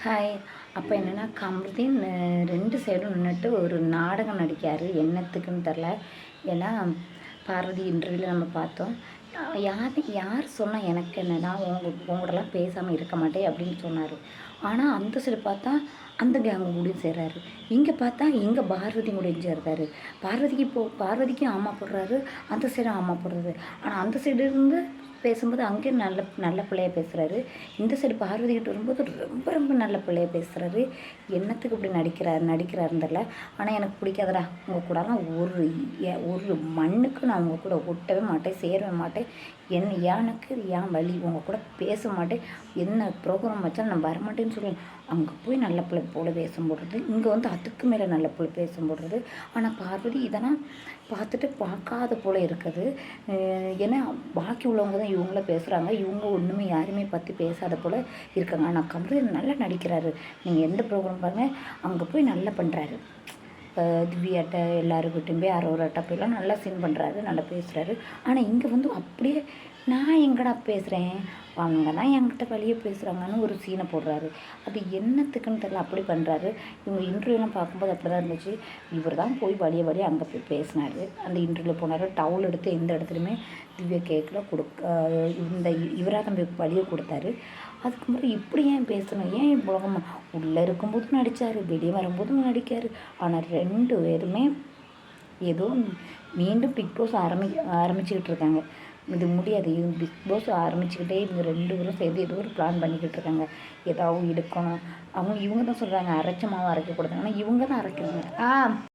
Hi. அப்போ என்னென்னா கமருதீன் 2 சைடும் நின்றுட்டு ஒரு நாடகம் நடிக்கார். என்னத்துக்குன்னு தெரில. ஏன்னா பார்வதி இன்டர்வியூவில் நம்ம பார்த்தோம். யார் சொன்னால் எனக்கு என்னன்னா உங்களோடலாம் பேசாமல் இருக்க மாட்டேன் அப்படின்னு சொன்னார். ஆனால் அந்த சைடு பார்த்தா அந்த கேங்கு கூடயும் சேர்றாரு. இங்கே பார்த்தா இங்கே பார்வதி கூடயும் சேர்றாரு. பார்வதிக்கு ஆமா போடுறாரு, அந்த சைடும் ஆமா போடுறாரு. ஆனால் அந்த சைடு இருந்து பேசும்போது அங்கேயும் நல்ல பிள்ளைய பேசுகிறாரு. இந்த சைடு பார்வதிக்கிட்ட வரும்போது ரொம்ப ரொம்ப நல்ல பிள்ளைய பேசுகிறாரு. என்னத்துக்கு இப்படி நடிக்கிறாருன்னு தெரில. ஆனால் எனக்கு பிடிக்காதடா, உங்கள் கூடலாம் ஒரு மண்ணுக்கு நான் உங்கள் கூட ஒட்டவே மாட்டேன், சேரவே மாட்டேன். எனக்கு ஏன் வழி, உங்கள் கூட பேச மாட்டேன், என்ன ப்ரோக்ராம் வச்சாலும் நான் வரமாட்டேன்னு சொல்லி அங்கே போய் நல்ல பிள்ளை போல வேஷம் போடுறது, இங்கே வந்து அதுக்கு மேலே நல்ல பிள்ளை வேஷம் போடுறது. ஆனால் பார்வதி இதெல்லாம் பார்த்துட்டு பார்க்காத போல் இருக்குது. ஏன்னா பாக்கி உள்ளவங்க தான் இவங்கள பேசுகிறாங்க, இவங்க ஒன்றுமே யாருமே பற்றி பேசாத போல் இருக்காங்க. ஆனால் கமருதீன் நல்லா நடிக்கிறாரு. நீங்கள் எந்த ப்ரோக்ராம் பாருங்கள், அங்கே போய் நல்லா பண்ணுறாரு. திவ்யாட்ட எல்லாருக்கிட்டையும் போய் அரோராட்ட போயெல்லாம் நல்லா சீன் பண்ணுறாரு, நல்லா பேசுகிறாரு. ஆனால் இங்கே வந்து அப்படியே நான் எங்கடா பேசுகிறேன், அவங்க தான் என்கிட்ட வழியே பேசுகிறாங்கன்னு ஒரு சீனை போடுறாரு. அது என்னத்துக்குன்னு தெரியல, அப்படி பண்ணுறாரு. இவங்க இன்டர்வியூலாம் பார்க்கும்போது அப்படி தான் இருந்துச்சு. இவர் தான் போய் வழியே அங்கே போய் பேசினார். அந்த இன்டர்வியூவில் போனார். டவுல் எடுத்து எந்த இடத்துலையுமே திவ்யா கேக்கில் இவராக தான் போய் வழியை கொடுத்தாரு. அதுக்கு முறை இப்படி ஏன் பேசணும், ஏன் உலகம் உள்ளே இருக்கும்போதும் நடித்தார், வெளியே வரும்போதும் நடிக்கார். ஆனால் 2 பேருமே ஏதோ மீண்டும் பிக் பாஸ் ஆரம்பிச்சுக்கிட்டு இருக்காங்க. இது முடியாது, இவங்க பிக் பாஸ் ஆரம்பிச்சுக்கிட்டே இவங்க 2 பேரும் சேர்ந்து ஏதோ ஒரு பிளான் பண்ணிக்கிட்டு இருக்காங்க. ஏதாவது எடுக்கணும். இவங்க தான் சொல்கிறாங்க அரைச்ச மாவு அரைக்கக்கூடாது, ஆனால் இவங்க தான் அரைக்கிறாங்க.